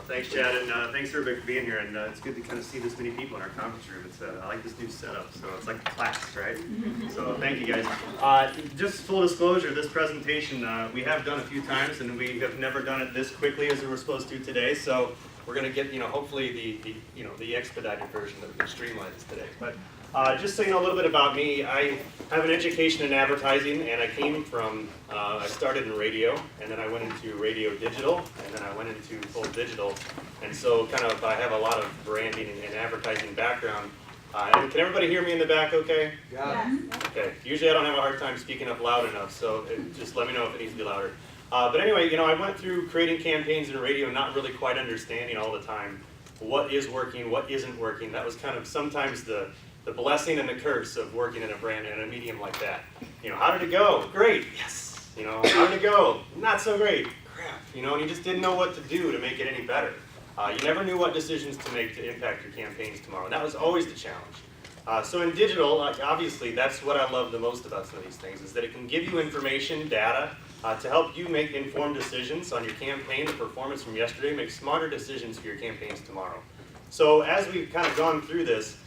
Thanks, Chad, and thanks everybody for being here. And it's good to kind of see this many people in our conference room. It's I like this new setup, so it's like a class, right? So thank you guys. Just full disclosure, this presentation we have done a few times, and we have never done it this quickly as we were supposed to today. So we're going to get, hopefully the expedited version that we can streamline this today. But just so you know a little bit about me, I have an education in advertising, and I came from, I started in radio, and then I went into radio digital, and then I went into full digital, and so kind of I have a lot of branding and advertising background. And can everybody hear me in the back okay? Yeah. Okay, usually I don't have a hard time speaking up loud enough, so just let me know if it needs to be louder. But anyway, I went through creating campaigns in radio, not really quite understanding all the time what is working, what isn't working. That was kind of sometimes the blessing and the curse of working in a brand and a medium like that. How did it go? Great, yes. How did it go? Not so great. Crap. And you just didn't know what to do to make it any better. You never knew what decisions to make to impact your campaigns tomorrow. And that was always the challenge. So in digital, obviously, that's what I love the most about some of these things, is that it can give you information, data, to help you make informed decisions on your campaign, the performance from yesterday, make smarter decisions for your campaigns tomorrow. So as we've kind of gone through this,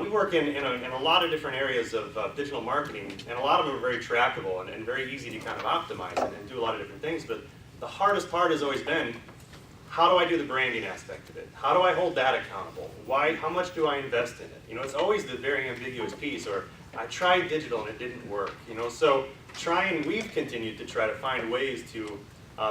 we work in a lot of different areas of digital marketing, and a lot of them are very trackable and very easy to kind of optimize and do a lot of different things. But the hardest part has always been, how do I do the branding aspect of it? How do I hold that accountable? How much do I invest in it? It's always the very ambiguous piece, or I tried digital and it didn't work. So we've continued to try to find ways to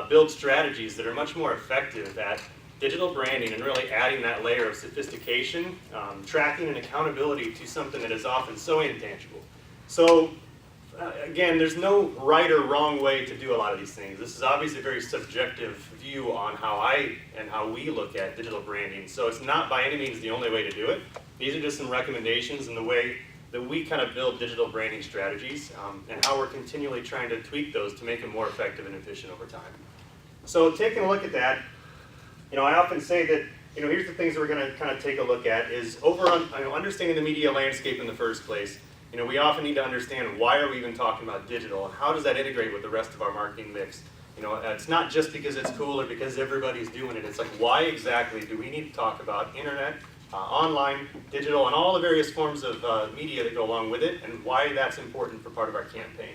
build strategies that are much more effective at digital branding and really adding that layer of sophistication, tracking and accountability to something that is often so intangible. So again, there's no right or wrong way to do a lot of these things. This is obviously a very subjective view on how we look at digital branding. So it's not by any means the only way to do it. These are just some recommendations in the way that we kind of build digital branding strategies and how we're continually trying to tweak those to make them more effective and efficient over time. So taking a look at that, I often say that, here's the things that we're going to kind of take a look at is understanding the media landscape in the first place. We often need to understand, why are we even talking about digital, and how does that integrate with the rest of our marketing mix? It's not just because it's cool or because everybody's doing it. It's like, why exactly do we need to talk about internet, online, digital, and all the various forms of media that go along with it, and why that's important for part of our campaign.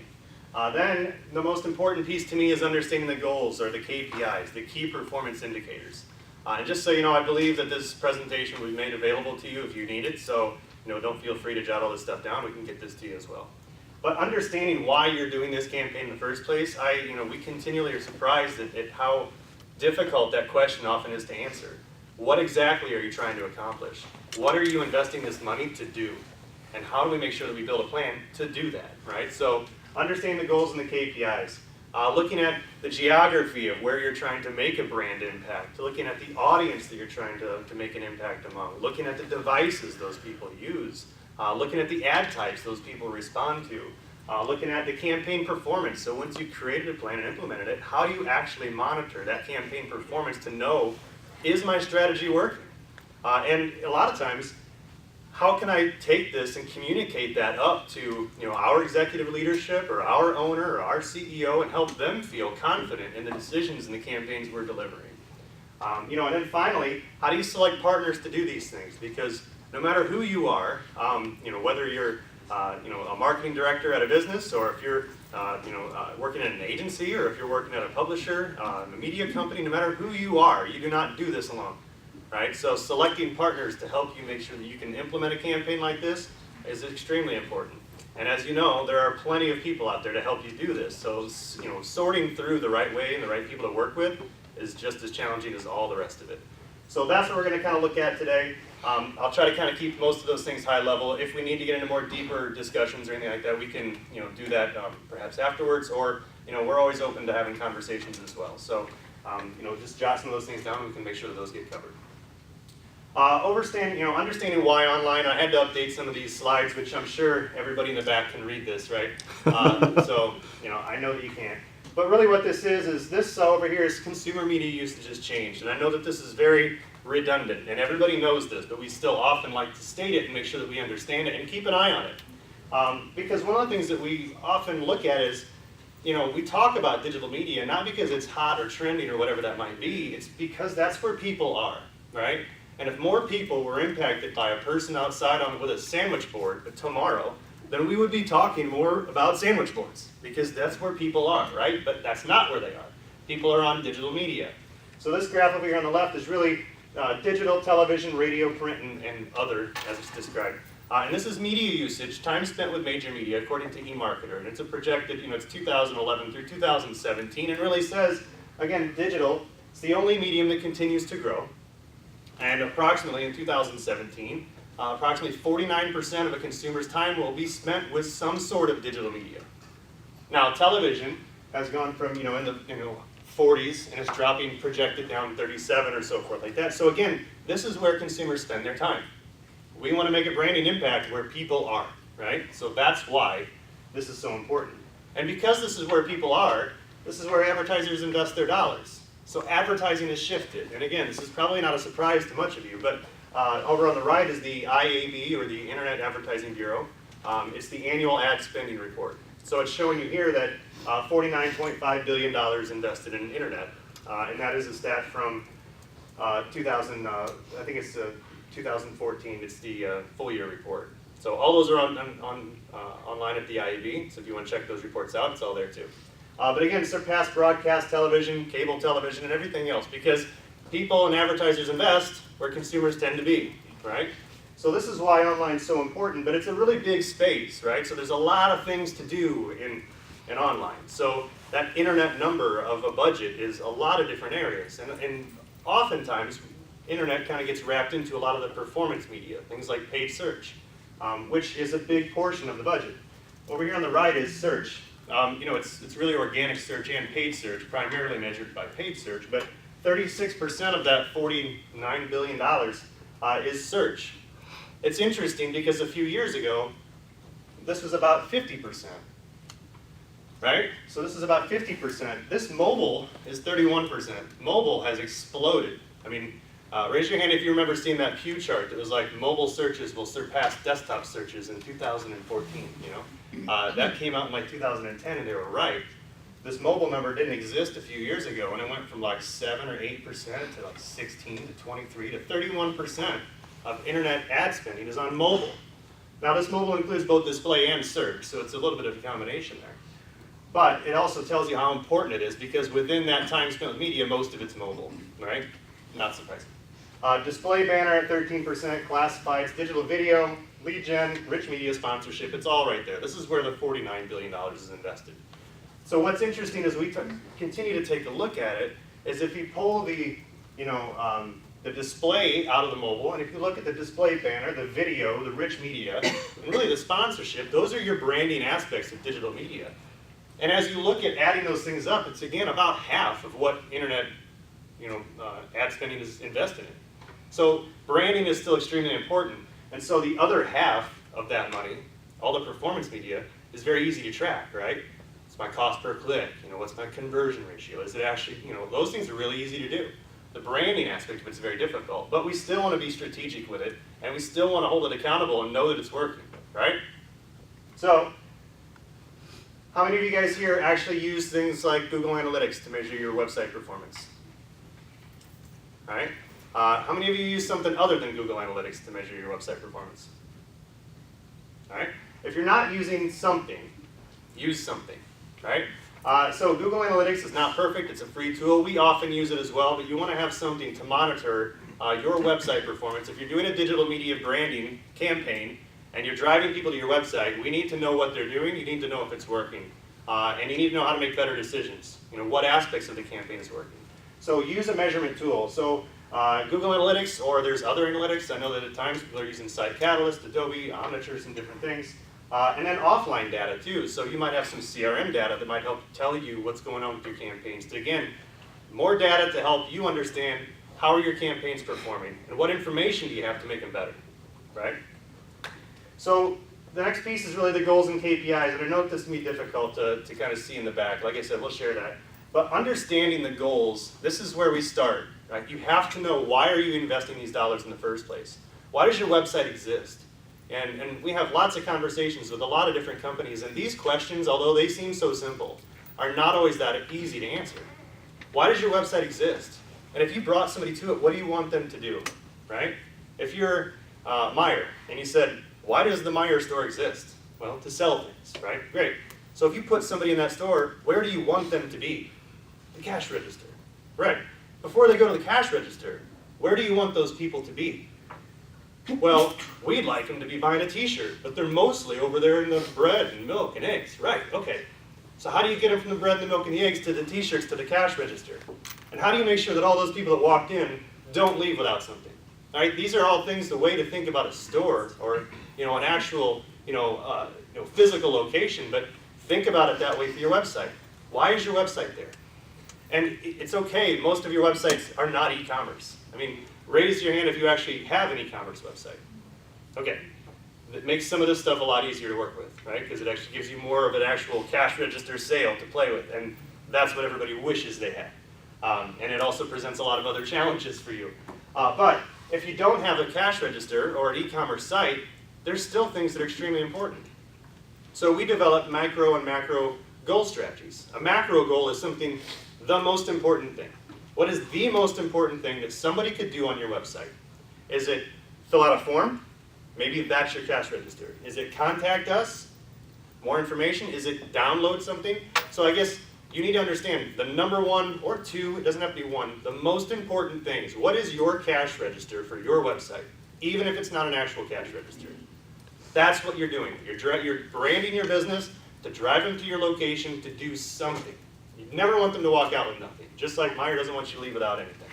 Then the most important piece to me is understanding the goals, or the KPIs, the key performance indicators. And just so you know, I believe that this presentation will be made available to you if you need it, so don't feel free to jot all this stuff down. We can get this to you as well. But understanding why you're doing this campaign in the first place, we continually are surprised at how difficult that question often is to answer. What exactly are you trying to accomplish? What are you investing this money to do? And how do we make sure that we build a plan to do that, right? So understanding the goals and the KPIs. Looking at the geography of where you're trying to make a brand impact, looking at the audience that you're trying to make an impact among, looking at the devices those people use, looking at the ad types those people respond to, looking at the campaign performance. So once you've created a plan and implemented it, how do you actually monitor that campaign performance to know, is my strategy working? And a lot of times, how can I take this and communicate that up to our executive leadership or our owner or our CEO and help them feel confident in the decisions and the campaigns we're delivering? And then finally, how do you select partners to do these things? Because no matter who you are, whether you're a marketing director at a business, or if you're working at an agency, or if you're working at a publisher, a media company, no matter who you are, you do not do this alone. Right? So selecting partners to help you make sure that you can implement a campaign like this is extremely important. And as you know, there are plenty of people out there to help you do this. So sorting through the right way and the right people to work with is just as challenging as all the rest of it. So that's what we're going to kind of look at today. I'll try to kind of keep most of those things high level. If we need to get into more deeper discussions or anything like that, we can do that perhaps afterwards, or we're always open to having conversations as well. So just jot some of those things down and we can make sure that those get covered. Understanding why online. I had to update some of these slides, which I'm sure everybody in the back can read this, right? So I know that you can't. But really what this is this over here is consumer media usage has changed. And I know that this is very redundant, and everybody knows this, but we still often like to state it and make sure that we understand it and keep an eye on it. Because one of the things that we often look at is, we talk about digital media not because it's hot or trending or whatever that might be, it's because that's where people are, right? And if more people were impacted by a person outside with a sandwich board tomorrow, then we would be talking more about sandwich boards, because that's where people are, right? But that's not where they are. People are on digital media. So this graph over here on the left is really digital, television, radio, print, and other, as it's described. And this is media usage, time spent with major media, according to eMarketer. And it's a projected, it's 2011 through 2017, and really says, again, digital is the only medium that continues to grow. And approximately in 2017, approximately 49% of a consumer's time will be spent with some sort of digital media. Now, television has gone from, in the 40s, and it's dropping, projected down 37 or so forth like that. So again, this is where consumers spend their time. We want to make a branding impact where people are, right? So that's why this is so important. And because this is where people are, this is where advertisers invest their dollars. So advertising has shifted. And again, this is probably not a surprise to much of you, but over on the right is the IAB, or the Internet Advertising Bureau. It's the annual ad spending report. So it's showing you here that $49.5 billion invested in internet. And that is a stat from 2014. It's the full year report. So all those are online at the IAB. So if you want to check those reports out, it's all there too. But again, surpassed broadcast television, cable television, and everything else, because people and advertisers invest where consumers tend to be, right? So this is why online is so important, but it's a really big space, right? So there's a lot of things to do in online. So that internet number of a budget is a lot of different areas. And oftentimes, internet kind of gets wrapped into a lot of the performance media, things like paid search, which is a big portion of the budget. Over here on the right is search. It's really organic search and paid search, primarily measured by paid search, but 36% of that $49 billion is search. It's interesting because a few years ago, this was about 50%, right? So this is about 50%. This mobile is 31%. Mobile has exploded. I mean, raise your hand if you remember seeing that Pew chart that was like mobile searches will surpass desktop searches in 2014, That came out in like 2010 and they were right. This mobile number didn't exist a few years ago, and it went from like 7 or 8% to like 16 to 23 to 31% of internet ad spending is on mobile. Now this mobile includes both display and search, so it's a little bit of a combination there. But it also tells you how important it is, because within that time spent with media, most of it's mobile, right? Not surprising. Display banner at 13%, classifieds, digital video, lead gen, rich media sponsorship, it's all right there. This is where the $49 billion is invested. So what's interesting as we continue to take a look at it is if you pull the display out of the mobile, and if you look at the display banner, the video, the rich media, and really the sponsorship, those are your branding aspects of digital media. And as you look at adding those things up, it's again about half of what internet ad spending is invested in. So branding is still extremely important. And so the other half of that money, all the performance media, is very easy to track, right? It's my cost per click, what's my conversion ratio? Is it actually, those things are really easy to do. The branding aspect of it's very difficult, but we still want to be strategic with it, and we still want to hold it accountable and know that it's working, right? So, how many of you guys here actually use things like Google Analytics to measure your website performance? All right. How many of you use something other than Google Analytics to measure your website performance? All right. If you're not using something, use something, right? So Google Analytics is not perfect. It's a free tool. We often use it as well, but you want to have something to monitor your website performance. If you're doing a digital media branding campaign and you're driving people to your website, we need to know what they're doing. You need to know if it's working. And you need to know how to make better decisions. What aspects of the campaign is working. So use a measurement tool. So Google Analytics, or there's other analytics. I know that at times people are using Site Catalyst, Adobe, Omniture, some different things. And then offline data too. So you might have some CRM data that might help tell you what's going on with your campaigns. To, again, more data to help you understand how are your campaigns performing and what information do you have to make them better, right? So the next piece is really the goals and KPIs. And I know this can be difficult to kind of see in the back. Like I said, we'll share that. But understanding the goals, this is where we start, right? You have to know, why are you investing these dollars in the first place? Why does your website exist? And we have lots of conversations with a lot of different companies, and these questions, although they seem so simple, are not always that easy to answer. Why does your website exist? And if you brought somebody to it, what do you want them to do, right? If you're Meijer, and you said, why does the Meijer store exist? Well, to sell things, right? Great. So if you put somebody in that store, where do you want them to be? The cash register, right? Before they go to the cash register, where do you want those people to be? Well, we'd like them to be buying a t-shirt, but they're mostly over there in the bread and milk and eggs, right? Okay. So how do you get them from the bread and the milk and the eggs to the t-shirts to the cash register? And how do you make sure that all those people that walked in don't leave without something? All right, these are all things, the way to think about a store or an actual physical location, but think about it that way for your website. Why is your website there? And it's okay, most of your websites are not e-commerce. I mean, raise your hand if you actually have an e-commerce website. Okay, that makes some of this stuff a lot easier to work with, right? Because it actually gives you more of an actual cash register sale to play with, and that's what everybody wishes they had. And it also presents a lot of other challenges for you. But if you don't have a cash register or an e-commerce site, there's still things that are extremely important. So we developed micro and macro goal strategies. A macro goal is something, the most important thing. What is the most important thing that somebody could do on your website? Is it fill out a form? Maybe that's your cash register. Is it contact us? More information? Is it download something? So I guess you need to understand the number one or two, it doesn't have to be one, the most important things. What is your cash register for your website? Even if it's not an actual cash register. That's what you're doing. You're branding your business to drive them to your location to do something. You never want them to walk out with nothing. Just like Meijer doesn't want you to leave without anything.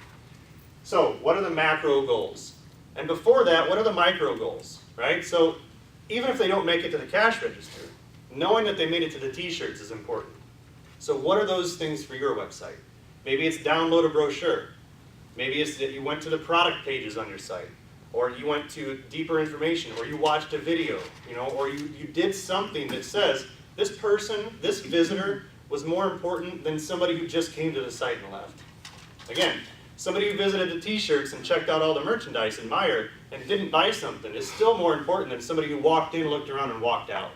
So what are the macro goals? And before that, what are the micro goals, right? So even if they don't make it to the cash register, knowing that they made it to the t-shirts is important. So what are those things for your website? Maybe it's download a brochure. Maybe it's that you went to the product pages on your site, or you went to deeper information, or you watched a video, or you did something that says, this person, this visitor, was more important than somebody who just came to the site and left. Again, somebody who visited the t-shirts and checked out all the merchandise in Meijer and didn't buy something is still more important than somebody who walked in, looked around, and walked out.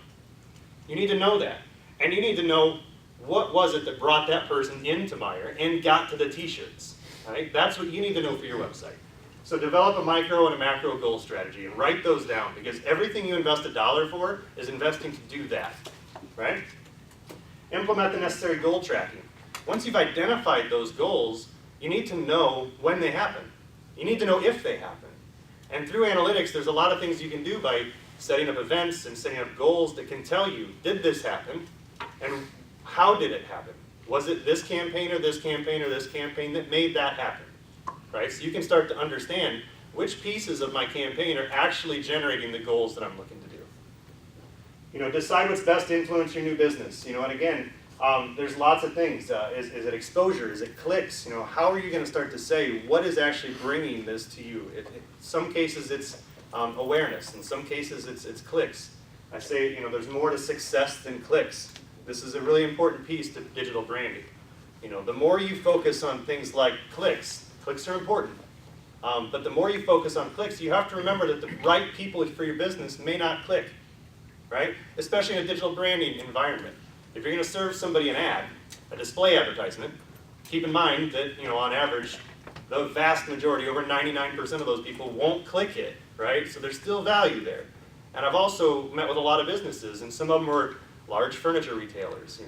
You need to know that. And you need to know what was it that brought that person into Meijer and got to the t-shirts. Right? That's what you need to know for your website. So develop a micro and a macro goal strategy and write those down, because everything you invest $1 for is investing to do that. Right? Implement the necessary goal tracking. Once you've identified those goals, you need to know when they happen. You need to know if they happen. And through analytics, there's a lot of things you can do by setting up events and setting up goals that can tell you, did this happen? And how did it happen? Was it this campaign or this campaign or this campaign that made that happen? Right? So you can start to understand which pieces of my campaign are actually generating the goals that I'm looking to do. Decide what's best to influence your new business. And again, there's lots of things. Is it exposure? Is it clicks? How are you going to start to say what is actually bringing this to you? In some cases, it's awareness. In some cases, it's clicks. I say, there's more to success than clicks. This is a really important piece to digital branding. The more you focus on things like clicks are important. But the more you focus on clicks, you have to remember that the right people for your business may not click, right? Especially in a digital branding environment. If you're going to serve somebody an ad, a display advertisement, keep in mind that, on average, the vast majority, over 99% of those people won't click it, right? So there's still value there. And I've also met with a lot of businesses, and some of them were large furniture retailers,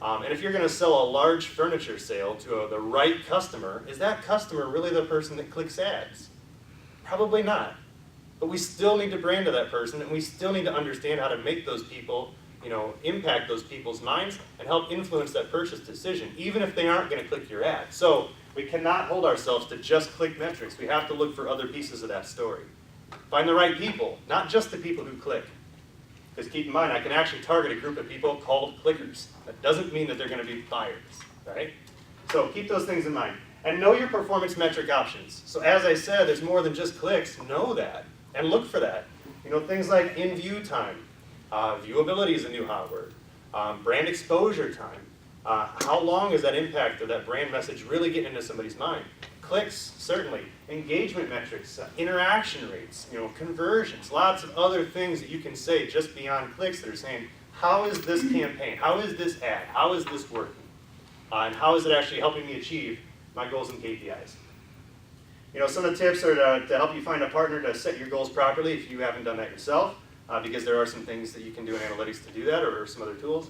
And if you're going to sell a large furniture sale to the right customer, is that customer really the person that clicks ads? Probably not. But we still need to brand to that person, and we still need to understand how to make those people, impact those people's minds and help influence that purchase decision, even if they aren't going to click your ad. So we cannot hold ourselves to just click metrics. We have to look for other pieces of that story. Find the right people, not just the people who click. Because keep in mind, I can actually target a group of people called clickers. That doesn't mean that they're going to be buyers, right? So keep those things in mind. And know your performance metric options. So as I said, there's more than just clicks. Know that and look for that. Things like in-view time. Viewability is a new hot word. Brand exposure time. How long is that impact of that brand message really getting into somebody's mind? Clicks, certainly. Engagement metrics, interaction rates, conversions, lots of other things that you can say just beyond clicks that are saying, how is this campaign? How is this ad? How is this working? and how is it actually helping me achieve my goals and KPIs. Some of the tips are to help you find a partner to set your goals properly if you haven't done that yourself, because there are some things that you can do in analytics to do that, or some other tools.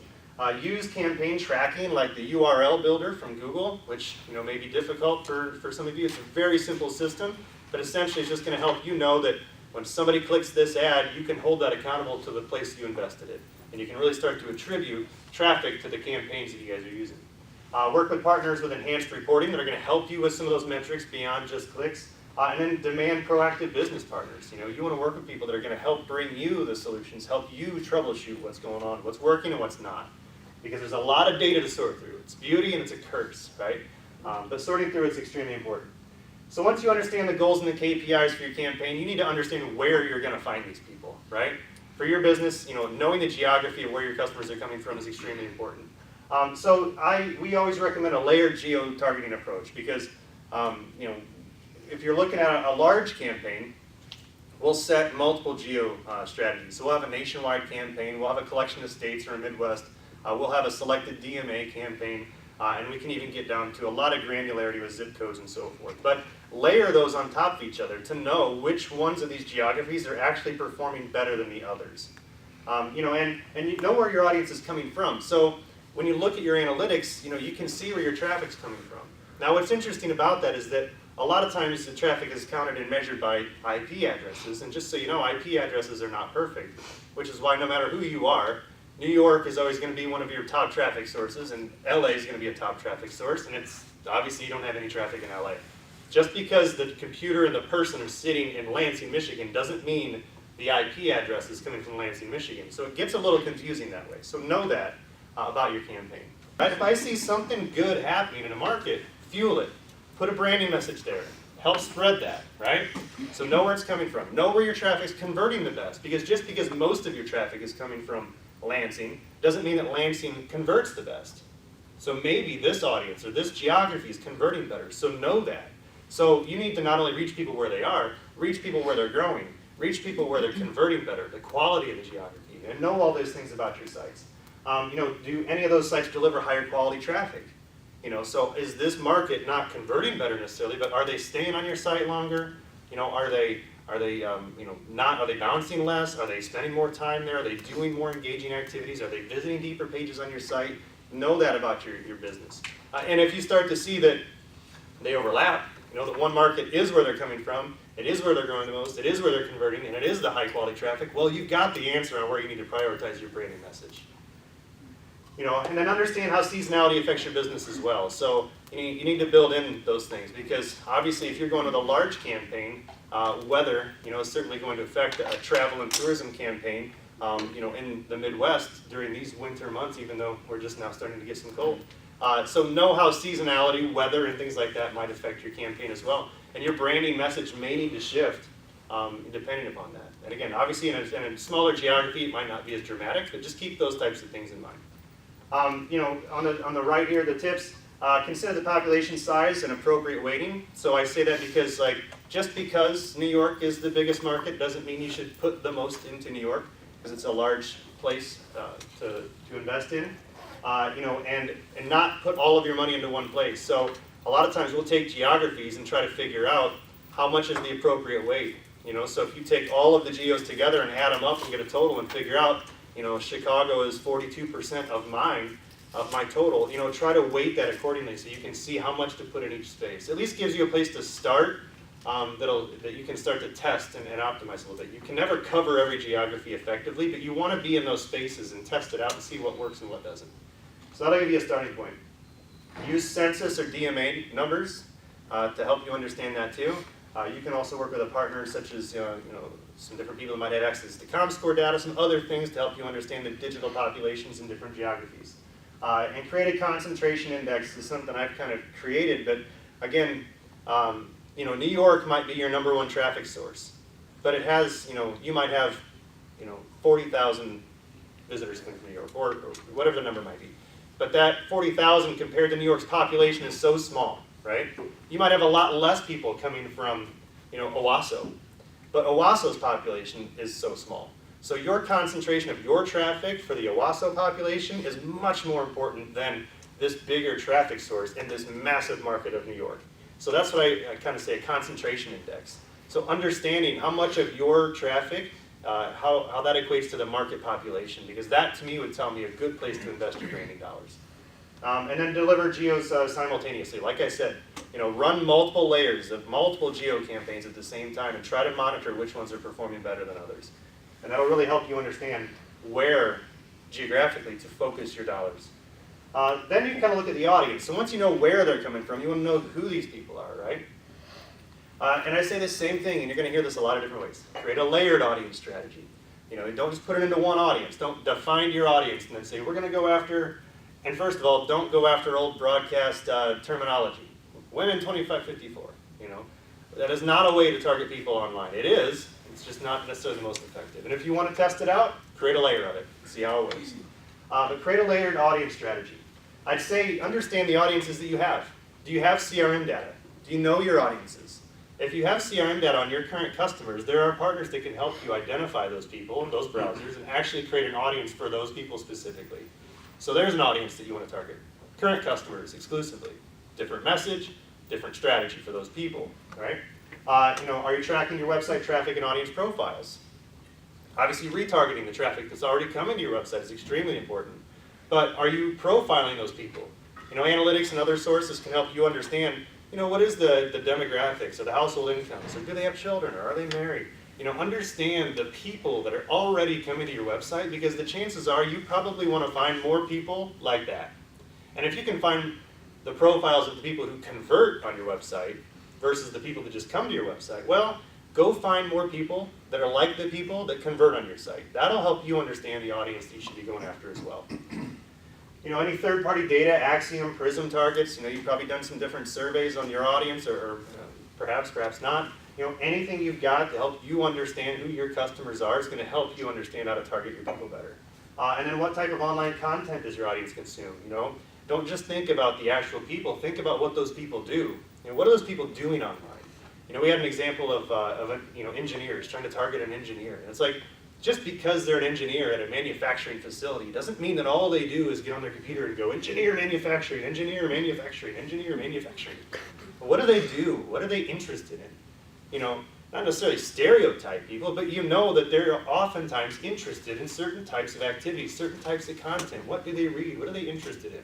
Use campaign tracking like the URL builder from Google, which may be difficult for some of you. It's a very simple system, but essentially it's just going to help you know that when somebody clicks this ad, you can hold that accountable to the place you invested it. And you can really start to attribute traffic to the campaigns that you guys are using. Work with partners with enhanced reporting that are going to help you with some of those metrics beyond just clicks. And then demand proactive business partners. You want to work with people that are going to help bring you the solutions, help you troubleshoot what's going on, what's working and what's not. Because there's a lot of data to sort through. It's beauty and it's a curse, right? But sorting through it's extremely important. So once you understand the goals and the KPIs for your campaign, you need to understand where you're going to find these people, right? For your business, knowing the geography of where your customers are coming from is extremely important. We always recommend a layered geo-targeting approach because, if you're looking at a large campaign, we'll set multiple geo strategies. So we'll have a nationwide campaign, we'll have a collection of states or a Midwest, we'll have a selected DMA campaign, and we can even get down to a lot of granularity with zip codes and so forth. But layer those on top of each other to know which ones of these geographies are actually performing better than the others. And you know where your audience is coming from. So when you look at your analytics, you can see where your traffic's coming from. Now what's interesting about that is that a lot of times the traffic is counted and measured by IP addresses, and just so you know, IP addresses are not perfect, which is why no matter who you are, New York is always going to be one of your top traffic sources, and LA is going to be a top traffic source, and it's obviously you don't have any traffic in LA. Just because the computer and the person are sitting in Lansing, Michigan doesn't mean the IP address is coming from Lansing, Michigan. So it gets a little confusing that way. So know that about your campaign. If I see something good happening in a market, fuel it. Put a branding message there. Help spread that, right? So know where it's coming from. Know where your traffic's converting the best. Because just because most of your traffic is coming from Lansing doesn't mean that Lansing converts the best. So maybe this audience or this geography is converting better. So know that. So you need to not only reach people where they are, reach people where they're growing, reach people where they're converting better, the quality of the geography, and know all those things about your sites. Do any of those sites deliver higher quality traffic? So is this market not converting better necessarily, but are they staying on your site longer? Are they bouncing less? Are they spending more time there? Are they doing more engaging activities? Are they visiting deeper pages on your site? Know that about your business. And if you start to see that they overlap, that one market is where they're coming from, it is where they're growing the most, it is where they're converting, and it is the high quality traffic, well, you've got the answer on where you need to prioritize your branding message. And then understand how seasonality affects your business as well. So you need to build in those things because obviously if you're going with a large campaign, weather, is certainly going to affect a travel and tourism campaign, in the Midwest during these winter months, even though we're just now starting to get some cold. So know how seasonality, weather, and things like that might affect your campaign as well. And your branding message may need to shift depending upon that. And again, obviously in a smaller geography, it might not be as dramatic, but just keep those types of things in mind. On the right here, the tips, consider the population size and appropriate weighting. So I say that because just because New York is the biggest market doesn't mean you should put the most into New York because it's a large place to invest in, and not put all of your money into one place. So a lot of times we'll take geographies and try to figure out how much is the appropriate weight. So if you take all of the geos together and add them up and get a total and figure out Chicago is 42% of my total. Try to weight that accordingly so you can see how much to put in each space. At least gives you a place to start that you can start to test and optimize a little bit. You can never cover every geography effectively, but you want to be in those spaces and test it out and see what works and what doesn't. So that'll give you a starting point. Use census or DMA numbers to help you understand that too. You can also work with a partner such as some different people that might have access to ComScore data, some other things to help you understand the digital populations in different geographies. And create a concentration index is something I've kind of created, but again, New York might be your number one traffic source, but it has, you might have, 40,000 visitors coming from New York, or whatever the number might be. But that 40,000 compared to New York's population is so small, right? You might have a lot less people coming from, Owasso, but Owasso's population is so small. So your concentration of your traffic for the Owasso population is much more important than this bigger traffic source in this massive market of New York. So that's what I kind of say a concentration index. So understanding how much of your traffic, how that equates to the market population, because that to me would tell me a good place to invest your branding dollars. And then deliver geos simultaneously. Like I said, run multiple layers of multiple geo campaigns at the same time and try to monitor which ones are performing better than others. And that'll really help you understand where geographically to focus your dollars. Then you can kind of look at the audience. So once you know where they're coming from, you want to know who these people are, right? And I say the same thing, and you're going to hear this a lot of different ways. Create a layered audience strategy. Don't just put it into one audience. Don't define your audience and then say, we're going to go after, and first of all, don't go after old broadcast terminology. Women 25-54, That is not a way to target people online. It is, it's just not necessarily the most effective. And if you want to test it out, create a layer of it. See how it works. But create a layered audience strategy. I'd say understand the audiences that you have. Do you have CRM data? Do you know your audiences? If you have CRM data on your current customers, there are partners that can help you identify those people, those browsers, and actually create an audience for those people specifically. So there's an audience that you want to target. Current customers exclusively. Different message, different strategy for those people, right? Are you tracking your website traffic and audience profiles? Obviously, retargeting the traffic that's already coming to your website is extremely important. But are you profiling those people? Analytics and other sources can help you understand, what is the demographics or the household incomes, or do they have children, or are they married? Understand the people that are already coming to your website, because the chances are you probably want to find more people like that. And if you can find the profiles of the people who convert on your website versus the people that just come to your website, well, go find more people that are like the people that convert on your site. That'll help you understand the audience that you should be going after as well. Any third-party data, Axiom, Prism targets, you've probably done some different surveys on your audience, or perhaps not. Anything you've got to help you understand who your customers are is going to help you understand how to target your people better. And then what type of online content does your audience consume? Don't just think about the actual people, think about what those people do. What are those people doing online? We had an example of engineers trying to target an engineer. And it's like, just because they're an engineer at a manufacturing facility doesn't mean that all they do is get on their computer and go, engineer manufacturing, engineer manufacturing, engineer manufacturing. What do they do? What are they interested in? Not necessarily stereotype people, but that they're oftentimes interested in certain types of activities, certain types of content. What do they read? What are they interested in?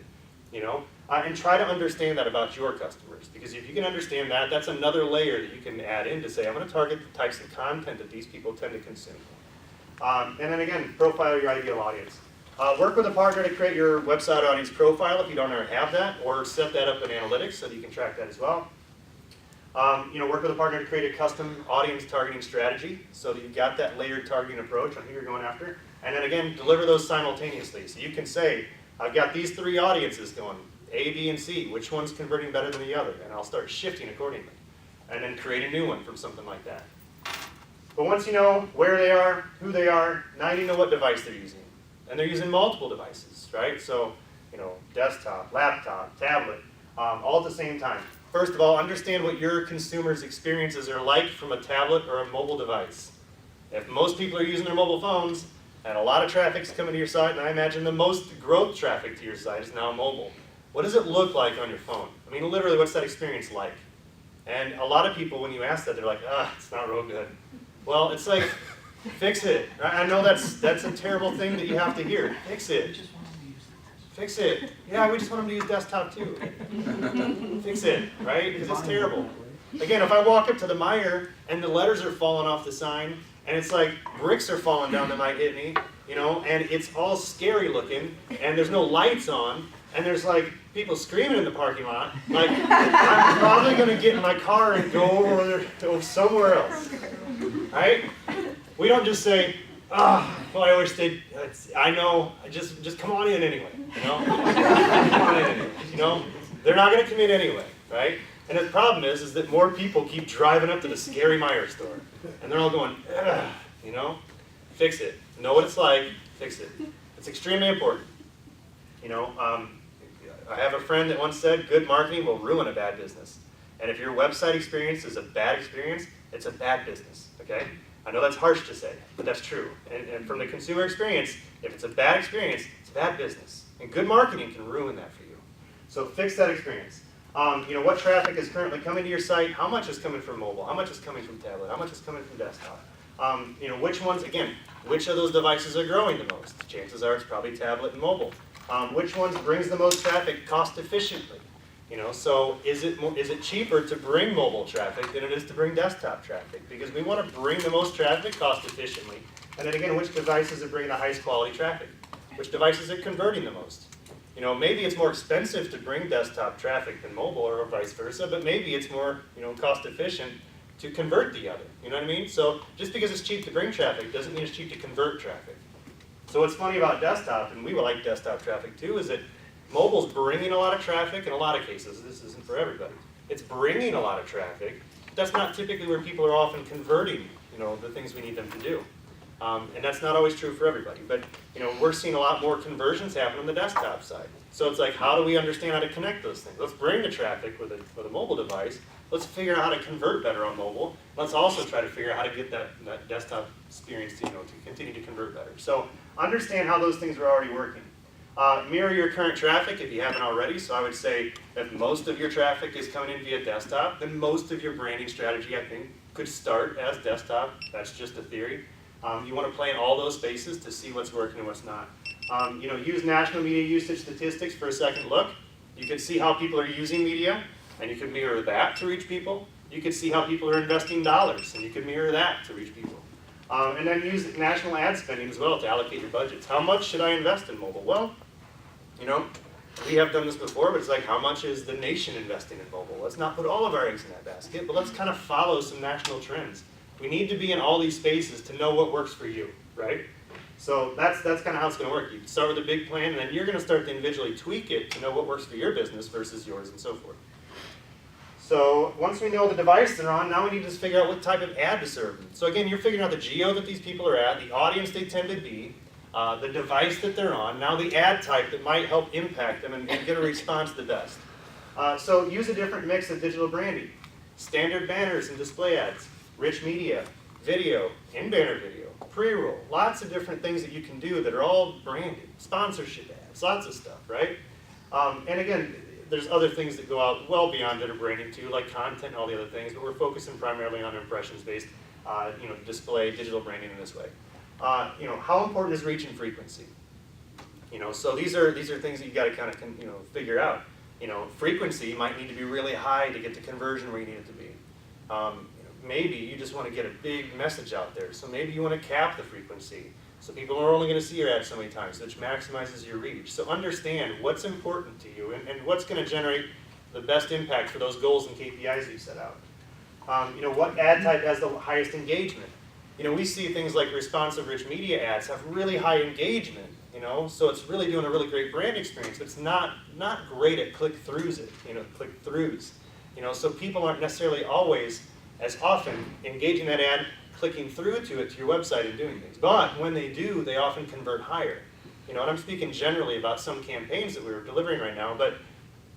And try to understand that about your customers, because if you can understand that, that's another layer that you can add in to say, I'm going to target the types of content that these people tend to consume. And then again, profile your ideal audience. Work with a partner to create your website audience profile if you don't already have that, or set that up in analytics so that you can track that as well. Work with a partner to create a custom audience targeting strategy so that you've got that layered targeting approach on who you're going after. And then again, deliver those simultaneously. So you can say, I've got these three audiences going, A, B, and C. Which one's converting better than the other? And I'll start shifting accordingly. And then create a new one from something like that. But once you know where they are, who they are, now you know what device they're using. And they're using multiple devices, right? So, desktop, laptop, tablet, all at the same time. First of all, understand what your consumers' experiences are like from a tablet or a mobile device. If most people are using their mobile phones, and a lot of traffic's coming to your site, and I imagine the most growth traffic to your site is now mobile. What does it look like on your phone? I mean, literally, what's that experience like? And a lot of people, when you ask that, they're like, it's not real good. Well, it's like, fix it. I know that's a terrible thing that you have to hear. Fix it. Fix it. Yeah, we just want them to use desktop too. Fix it, right? Because it's terrible. Again, if I walk up to the Meijer and the letters are falling off the sign, and it's like bricks are falling down that might hit me, and it's all scary looking, and there's no lights on, and there's like people screaming in the parking lot, like, I'm probably going to get in my car and go over there to somewhere else, right? We don't just say, well, I wish they'd, I know, just come on in anyway, Come on in anyway, They're not going to come in anyway, right? And the problem is that more people keep driving up to the scary Meijer store, and they're all going, fix it. Know what it's like, fix it. It's extremely important. I have a friend that once said, good marketing will ruin a bad business. And if your website experience is a bad experience, it's a bad business, okay? I know that's harsh to say, but that's true. And from the consumer experience, if it's a bad experience, it's a bad business. And good marketing can ruin that for you. So fix that experience. What traffic is currently coming to your site? How much is coming from mobile? How much is coming from tablet? How much is coming from desktop? Which ones, again, which of those devices are growing the most? Chances are it's probably tablet and mobile. Which ones brings the most traffic cost efficiently? So is it cheaper to bring mobile traffic than it is to bring desktop traffic? Because we want to bring the most traffic cost efficiently. And then again, which devices are bringing the highest quality traffic? Which devices are converting the most? Maybe it's more expensive to bring desktop traffic than mobile or vice versa, but maybe it's more, cost efficient to convert the other. You know what I mean? So just because it's cheap to bring traffic doesn't mean it's cheap to convert traffic. So what's funny about desktop, and we would like desktop traffic too, is that mobile's bringing a lot of traffic in a lot of cases. This isn't for everybody. It's bringing a lot of traffic. That's not typically where people are often converting, the things we need them to do. And that's not always true for everybody, but we're seeing a lot more conversions happen on the desktop side. So it's like, how do we understand how to connect those things? Let's bring the traffic with a mobile device. Let's figure out how to convert better on mobile. Let's also try to figure out how to get that desktop experience to continue to convert better. So understand how those things are already working. Mirror your current traffic if you haven't already. So I would say if most of your traffic is coming in via desktop, then most of your branding strategy, I think, could start as desktop. That's just a theory. You want to play in all those spaces to see what's working and what's not. Use national media usage statistics for a second look. You can see how people are using media, and you can mirror that to reach people. You can see how people are investing dollars, and you can mirror that to reach people. And then use national ad spending as well to allocate your budgets. How much should I invest in mobile? Well, we have done this before, but it's like, how much is the nation investing in mobile? Let's not put all of our eggs in that basket, but let's kind of follow some national trends. We need to be in all these spaces to know what works for you, right? So that's kind of how it's going to work. You can start with a big plan, and then you're going to start to individually tweak it to know what works for your business versus yours and so forth. So once we know the device they're on, now we need to just figure out what type of ad to serve them. So again, you're figuring out the geo that these people are at, the audience they tend to be, the device that they're on, now the ad type that might help impact them and get a response the best. So use a different mix of digital branding. Standard banners and display ads, rich media, video, in-banner video, pre-roll, lots of different things that you can do that are all branded, sponsorship ads, lots of stuff, right? And again, there's other things that go out well beyond that are branding too, like content and all the other things, but we're focusing primarily on impressions-based, display, digital branding in this way. How important is reach and frequency? So these are things that you got to kind of figure out. Frequency might need to be really high to get the conversion where you need it to be. Maybe you just want to get a big message out there, so maybe you want to cap the frequency. So people are only going to see your ad so many times, which maximizes your reach. So understand what's important to you and what's going to generate the best impact for those goals and KPIs that you set out. What ad type has the highest engagement? We see things like responsive rich media ads have really high engagement, so it's really doing a really great brand experience, but it's not great at click-throughs, so people aren't necessarily always as often engaging that ad, clicking through to it to your website and doing things. But when they do, they often convert higher. And I'm speaking generally about some campaigns that we're delivering right now, but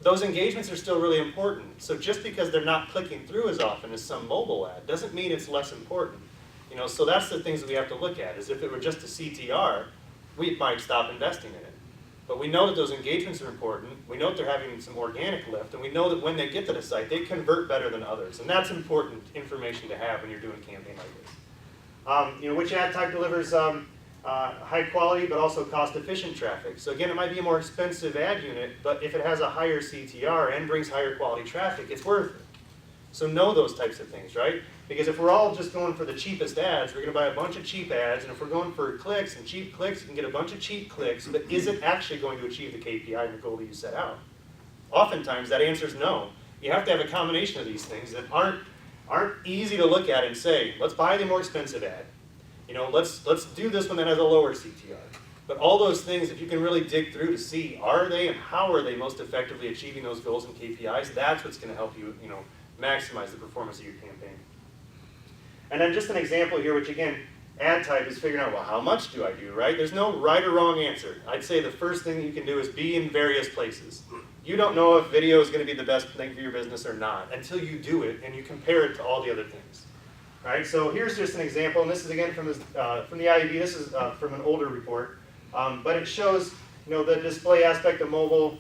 those engagements are still really important. So just because they're not clicking through as often as some mobile ad doesn't mean it's less important. So that's the things that we have to look at, is if it were just a CTR, we might stop investing in it. But we know that those engagements are important, we know that they're having some organic lift, and we know that when they get to the site, they convert better than others. And that's important information to have when you're doing a campaign like this. Which ad type delivers high quality but also cost-efficient traffic? So again, it might be a more expensive ad unit, but if it has a higher CTR and brings higher quality traffic, it's worth it. So know those types of things, right? Because if we're all just going for the cheapest ads, we're going to buy a bunch of cheap ads, and if we're going for clicks and cheap clicks, you can get a bunch of cheap clicks, but is it actually going to achieve the KPI and the goal that you set out? Oftentimes, that answer is no. You have to have a combination of these things that aren't easy to look at and say, let's buy the more expensive ad. Let's do this one that has a lower CTR. But all those things, if you can really dig through to see, are they and how are they most effectively achieving those goals and KPIs, that's what's going to help you, maximize the performance of your campaign. And then just an example here, which again, ad type is figuring out, well, how much do I do, right? There's no right or wrong answer. I'd say the first thing you can do is be in various places. You don't know if video is going to be the best thing for your business or not until you do it and you compare it to all the other things. Right? So here's just an example, and this is again from the IEB. This is from an older report, but it shows, the display aspect of mobile,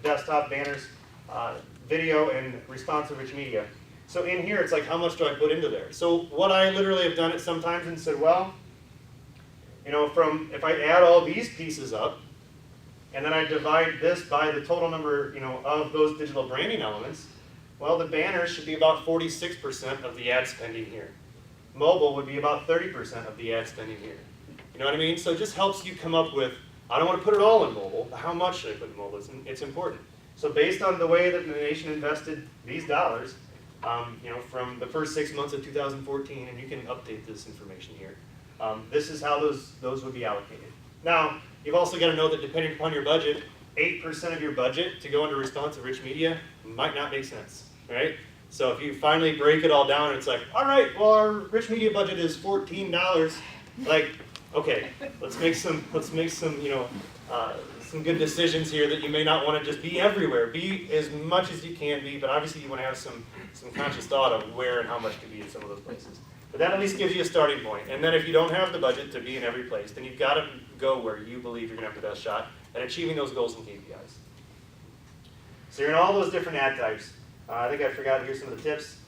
desktop, banners, video, and responsive rich media. So in here, it's like, how much do I put into there? So what I literally have done it sometimes and said, well, if I add all these pieces up, and then I divide this by the total number, of those digital branding elements, well, the banners should be about 46% of the ad spending here. Mobile would be about 30% of the ad spending here. You know what I mean? So it just helps you come up with, I don't want to put it all in mobile, but how much should I put in mobile? It's important. So based on the way that the nation invested these dollars, from the first 6 months of 2014, and you can update this information here, this is how those would be allocated. Now, you've also got to know that depending upon your budget, 8% of your budget to go into responsive rich media might not make sense, right? So if you finally break it all down, it's like, all right, well, our rich media budget is $14. Like, okay, let's make some some good decisions here that you may not want to just be everywhere. Be as much as you can be, but obviously you want to have some conscious thought of where and how much to be in some of those places. But that at least gives you a starting point. And then if you don't have the budget to be in every place, then you've got to go where you believe you're going to have the best shot at achieving those goals and KPIs. So you're in all those different ad types. I think I forgot here some of the tips.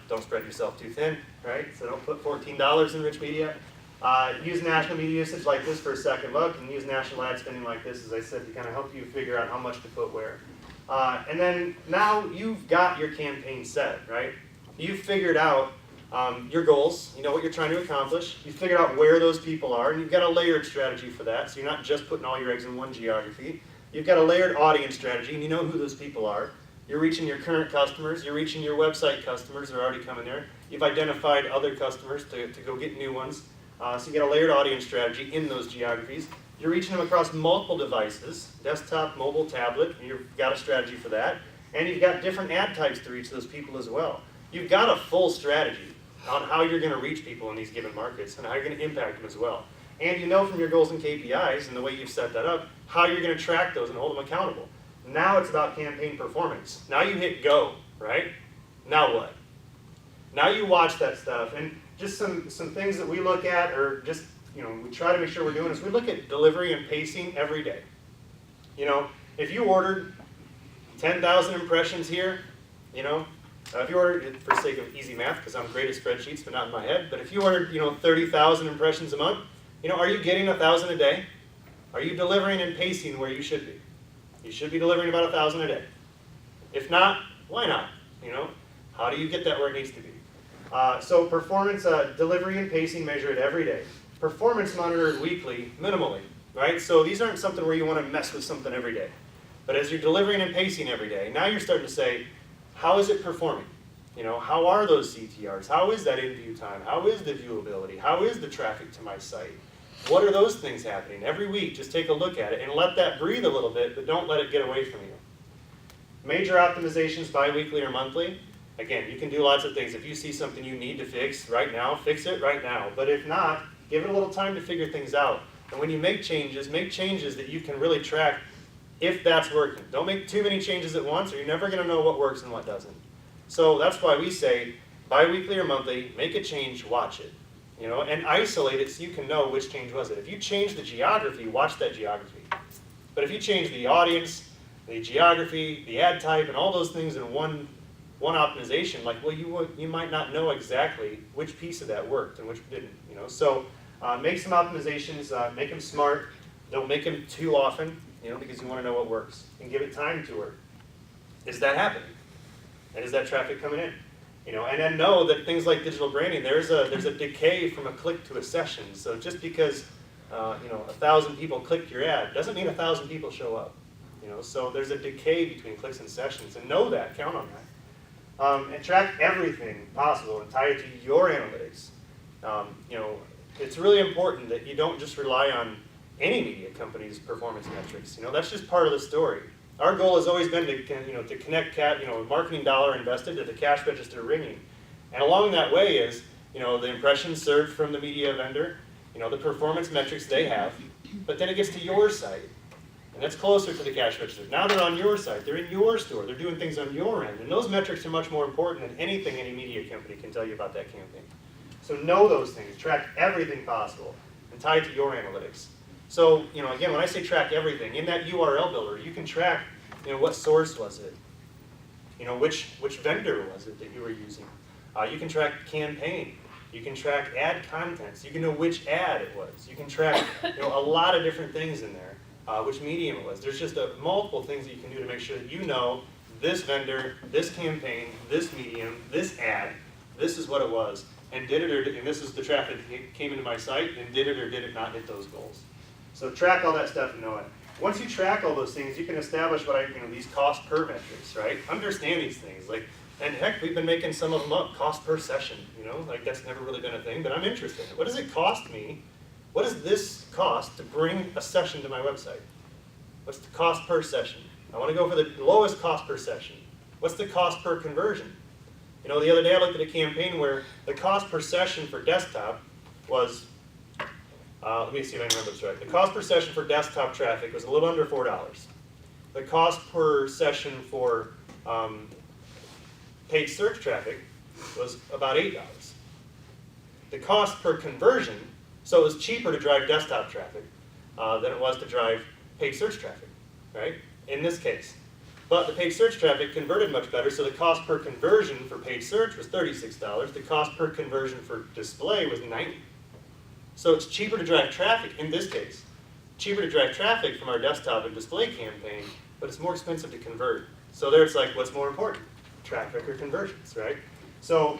Don't spread yourself too thin, right? So don't put $14 in rich media. Use national media usage like this for a second look, and use national ad spending like this, as I said, to kind of help you figure out how much to put where. And then now you've got your campaign set, right? You've figured out your goals, you know what you're trying to accomplish, you've figured out where those people are, and you've got a layered strategy for that, so you're not just putting all your eggs in one geography. You've got a layered audience strategy, and you know who those people are. You're reaching your current customers, you're reaching your website customers that are already coming there. You've identified other customers to go get new ones. So you get a layered audience strategy in those geographies. You're reaching them across multiple devices, desktop, mobile, tablet, and you've got a strategy for that. And you've got different ad types to reach those people as well. You've got a full strategy on how you're going to reach people in these given markets and how you're going to impact them as well. And you know from your goals and KPIs and the way you've set that up, how you're going to track those and hold them accountable. Now it's about campaign performance. Now you hit go, right? Now what? Now you watch that stuff, and just some things that we look at, or just, we try to make sure we're doing is we look at delivery and pacing every day. If you ordered 10,000 impressions here, if you ordered, for sake of easy math, because I'm great at spreadsheets, but not in my head, but if you ordered, 30,000 impressions a month, are you getting 1,000 a day? Are you delivering and pacing where you should be? You should be delivering about 1,000 a day. If not, why not? How do you get that where it needs to be? So performance, delivery and pacing measured every day. Performance monitored weekly, minimally, right? So these aren't something where you want to mess with something every day. But as you're delivering and pacing every day, now you're starting to say, how is it performing? How are those CTRs? How is that in-view time? How is the viewability? How is the traffic to my site? What are those things happening? Every week, just take a look at it and let that breathe a little bit, but don't let it get away from you. Major optimizations bi-weekly or monthly. Again, you can do lots of things. If you see something you need to fix right now, fix it right now. But if not, give it a little time to figure things out. And when you make changes that you can really track if that's working. Don't make too many changes at once, or you're never going to know what works and what doesn't. So that's why we say bi-weekly or monthly, make a change, watch it. And isolate it so you can know which change was it. If you change the geography, watch that geography. But if you change the audience, the geography, the ad type, and all those things in one optimization, you might not know exactly which piece of that worked and which didn't. So make some optimizations, make them smart. Don't make them too often, because you want to know what works, and give it time to work. Is that happening? And is that traffic coming in? And then know that things like digital branding, there's a decay from a click to a session. So just because 1,000 people clicked your ad doesn't mean 1,000 people show up. So there's a decay between clicks and sessions, and know that, count on that. And track everything possible and tie it to your analytics. It's really important that you don't just rely on any media company's performance metrics. That's just part of the story. Our goal has always been to connect marketing dollar invested to the cash register ringing. And along that way is, the impressions served from the media vendor, the performance metrics they have, but then it gets to your site. And that's closer to the cash register. Now they're on your site, they're in your store, they're doing things on your end. And those metrics are much more important than anything any media company can tell you about that campaign. So know those things, track everything possible, and tie it to your analytics. So, again, when I say track everything, in that URL builder, you can track, what source was it? Which vendor was it that you were using? You can track campaign. You can track ad contents. You can know which ad it was. You can track, a lot of different things in there, which medium it was. There's just multiple things that you can do to make sure that you know this vendor, this campaign, this medium, this ad, this is what it was, and did it and this is the traffic that came into my site, and did it or did it not hit those goals. So track all that stuff and know it. Once you track all those things, you can establish these cost per metrics, right? Understand these things. And heck, we've been making some of them up, cost per session, that's never really been a thing, but I'm interested in it. What does it cost me? What does this cost to bring a session to my website? What's the cost per session? I want to go for the lowest cost per session. What's the cost per conversion? The other day I looked at a campaign where the cost per session for desktop was, let me see if I remember this right. The cost per session for desktop traffic was a little under $4. The cost per session for paid search traffic was about $8. The cost per conversion, so it was cheaper to drive desktop traffic than it was to drive paid search traffic, right? In this case. But the paid search traffic converted much better, so the cost per conversion for paid search was $36. The cost per conversion for display was $90. So it's cheaper to drive traffic, in this case, cheaper to drive traffic from our desktop and display campaign, but it's more expensive to convert. So there it's like, what's more important? Traffic or conversions, right? So,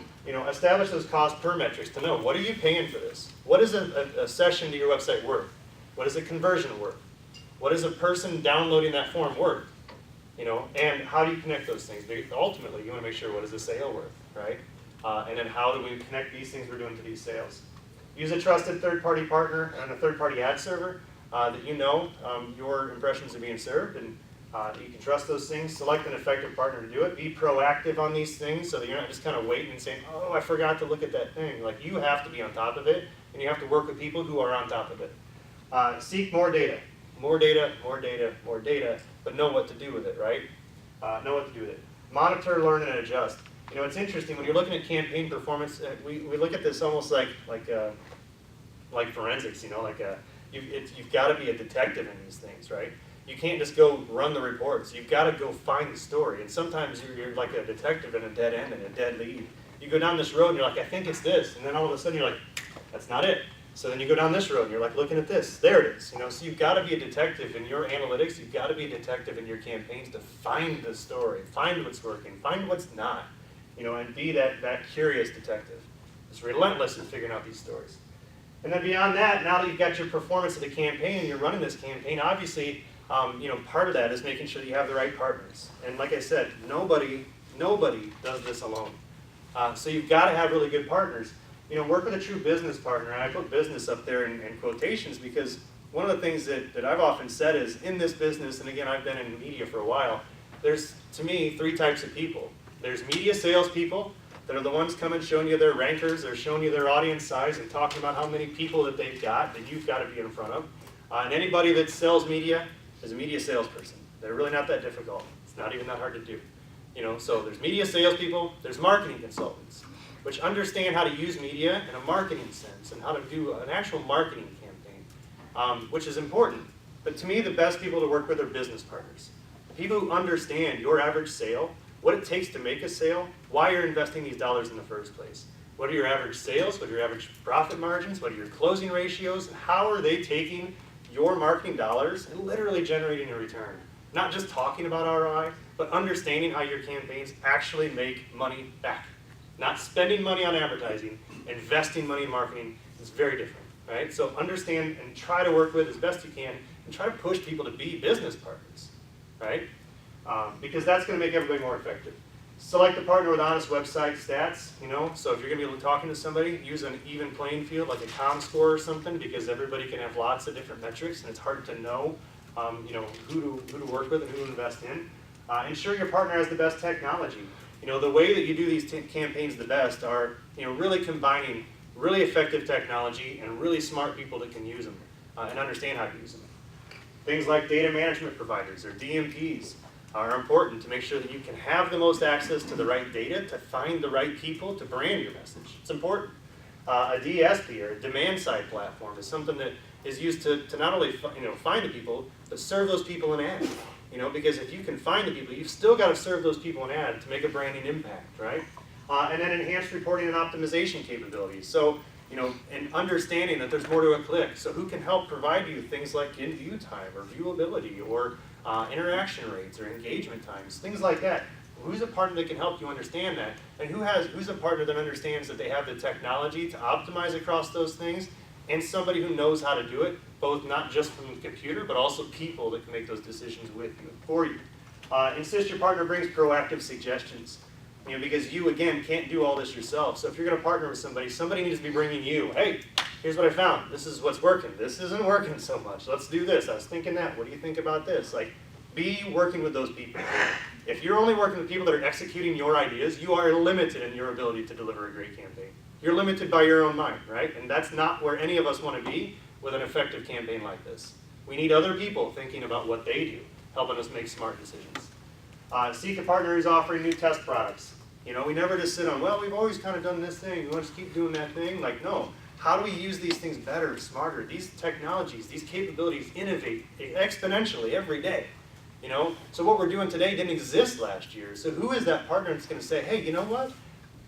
establish those cost per metrics to know, what are you paying for this? What is a session to your website worth? What is a conversion worth? What is a person downloading that form worth? And how do you connect those things? Ultimately, you want to make sure, what is the sale worth, right? And then how do we connect these things we're doing to these sales? Use a trusted third-party partner and a third-party ad server that your impressions are being served, and you can trust those things. Select an effective partner to do it. Be proactive on these things so that you're not just kind of waiting and saying, oh, I forgot to look at that thing. You have to be on top of it, and you have to work with people who are on top of it. Seek more data. More data, more data, more data, but know what to do with it, right? Know what to do with it. Monitor, learn, and adjust. It's interesting, when you're looking at campaign performance, we look at this almost like forensics, you've got to be a detective in these things, right? You can't just go run the reports. You've got to go find the story. And sometimes you're like a detective in a dead end and a dead lead. You go down this road and you're like, I think it's this. And then all of a sudden you're like, that's not it. So then you go down this road and you're like, looking at this. There it is. So you've got to be a detective in your analytics. You've got to be a detective in your campaigns to find the story, find what's working, find what's not, and be that curious detective. It's relentless in figuring out these stories. And then beyond that, now that you've got your performance of the campaign and you're running this campaign, obviously, part of that is making sure that you have the right partners. And like I said, nobody does this alone. So you've got to have really good partners. Work with a true business partner. And I put business up there in quotations because one of the things that I've often said is, in this business, and again, I've been in media for a while, there's, to me, 3 types of people. There's media salespeople that are the ones coming showing you their rankers, they're showing you their audience size and talking about how many people that they've got that you've got to be in front of. And anybody that sells media is a media salesperson. They're really not that difficult. It's not even that hard to do. So there's media salespeople, there's marketing consultants, which understand how to use media in a marketing sense and how to do an actual marketing campaign, which is important. But to me, the best people to work with are business partners. People who understand your average sale, what it takes to make a sale, why you're investing these dollars in the first place. What are your average sales? What are your average profit margins? What are your closing ratios? And how are they taking your marketing dollars and literally generating a return? Not just talking about ROI, but understanding how your campaigns actually make money back. Not spending money on advertising, investing money in marketing is very different, right? So understand and try to work with as best you can and try to push people to be business partners, right? Because that's going to make everybody more effective. Select a partner with honest website stats, so if you're going to be talking to somebody, use an even playing field like a ComScore or something, because everybody can have lots of different metrics and it's hard to know, who to work with and who to invest in. Ensure your partner has the best technology. The way that you do these campaigns the best are, really combining really effective technology and really smart people that can use them and understand how to use them. Things like data management providers or DMPs are important to make sure that you can have the most access to the right data to find the right people to brand your message. It's important. A DSP or a demand side platform is something that is used to not only find the people, but serve those people an ad. Because if you can find the people, you've still got to serve those people an ad to make a branding impact, right? And then enhanced reporting and optimization capabilities. So, and understanding that there's more to a click. So who can help provide you things like in-view time or viewability or interaction rates or engagement times, things like that. Who's a partner that can help you understand that? And who's a partner that understands that they have the technology to optimize across those things, and somebody who knows how to do it, both not just from the computer, but also people that can make those decisions with you and for you. Insist your partner brings proactive suggestions. Because you, again, can't do all this yourself. So if you're going to partner with somebody needs to be bringing you, hey, here's what I found. This is what's working. This isn't working so much. Let's do this. I was thinking that. What do you think about this? Like, be working with those people. If you're only working with people that are executing your ideas, you are limited in your ability to deliver a great campaign. You're limited by your own mind, right? And that's not where any of us want to be with an effective campaign like this. We need other people thinking about what they do, helping us make smart decisions. Seek a partner who's offering new test products. We never just sit on, well, we've always kind of done this thing. We want to keep doing that thing. Like, no. How do we use these things better, smarter? These technologies, these capabilities innovate exponentially every day. So what we're doing today didn't exist last year. So who is that partner that's going to say, hey, you know what?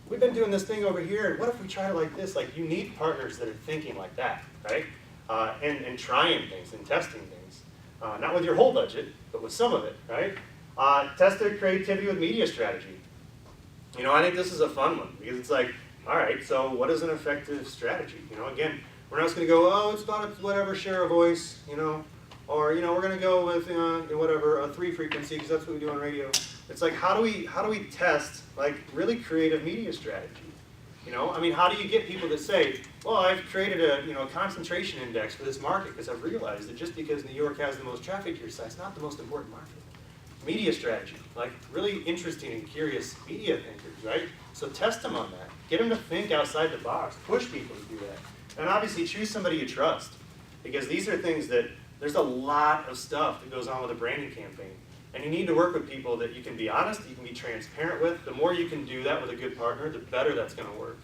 We've been doing this thing over here, and what if we try it like this? Like, you need partners that are thinking like that, right? And trying things and testing things. Not with your whole budget, but with some of it, right? Test their creativity with media strategy. I think this is a fun one, because it's like, all right, so what is an effective strategy? Again, we're not just going to go, oh, it's about whatever, share a voice, or, we're going to go with, whatever, a 3 frequency, because that's what we do on radio. It's like, how do we test, like, really creative media strategy? How do you get people to say, well, I've created a concentration index for this market because I've realized that just because New York has the most traffic to your site, it's not the most important market. Media strategy, like really interesting and curious media thinkers, right? So test them on that. Get them to think outside the box. Push people to do that. And obviously choose somebody you trust, because these are things that, there's a lot of stuff that goes on with a branding campaign. And you need to work with people that you can be honest, you can be transparent with. The more you can do that with a good partner, the better that's going to work.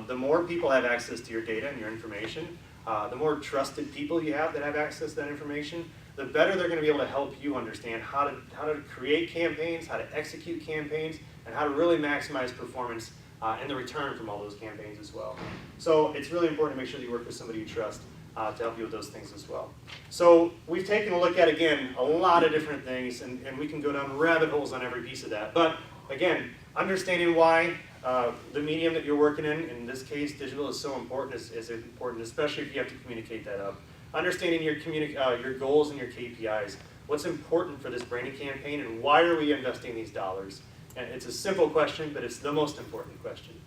The more people have access to your data and your information, the more trusted people you have that have access to that information, the better they're going to be able to help you understand how to create campaigns, how to execute campaigns, and how to really maximize performance and the return from all those campaigns as well. So it's really important to make sure that you work with somebody you trust to help you with those things as well. So we've taken a look at, again, a lot of different things, and we can go down rabbit holes on every piece of that. But again, understanding why the medium that you're working in this case, digital, is so important, is important, especially if you have to communicate that up. Understanding your goals and your KPIs. What's important for this branding campaign, and why are we investing these dollars? And it's a simple question, but it's the most important question.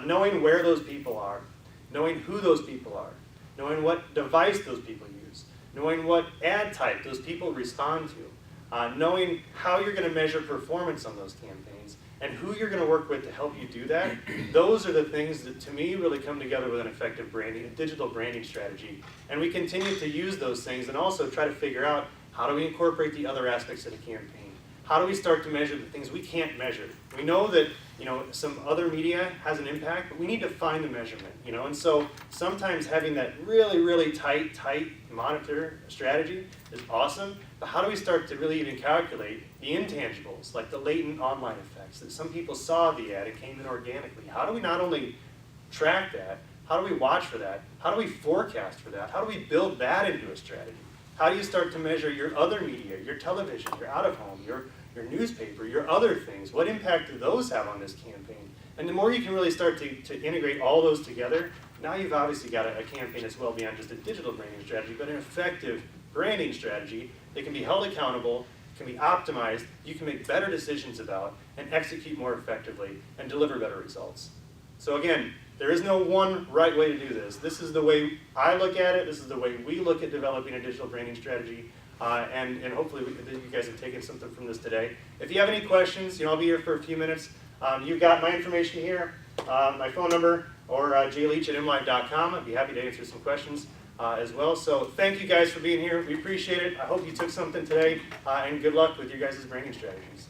Knowing where those people are, knowing who those people are, knowing what device those people use, knowing what ad type those people respond to, knowing how you're going to measure performance on those campaigns, and who you're going to work with to help you do that. Those are the things that, to me, really come together with an effective branding, a digital branding strategy. And we continue to use those things and also try to figure out, how do we incorporate the other aspects of the campaign? How do we start to measure the things we can't measure? We know that some other media has an impact, but we need to find the measurement. And so sometimes having that really, really tight monitor strategy is awesome, but how do we start to really even calculate the intangibles, like the latent online effects, that some people saw the ad and came in organically? How do we not only track that, how do we watch for that? How do we forecast for that? How do we build that into a strategy? How do you start to measure your other media, your television, your out-of-home, your newspaper, your other things? What impact do those have on this campaign? And the more you can really start to integrate all those together, now you've obviously got a campaign that's well beyond just a digital branding strategy, but an effective branding strategy that can be held accountable, can be optimized, you can make better decisions about, and execute more effectively, and deliver better results. So again, there is no one right way to do this. This is the way I look at it. This is the way we look at developing a digital branding strategy. And hopefully you guys have taken something from this today. If you have any questions, I'll be here for a few minutes. You've got my information here, my phone number, or jleitch@mlive.com. I'd be happy to answer some questions as well. So thank you guys for being here. We appreciate it. I hope you took something today, and good luck with your guys' branding strategies.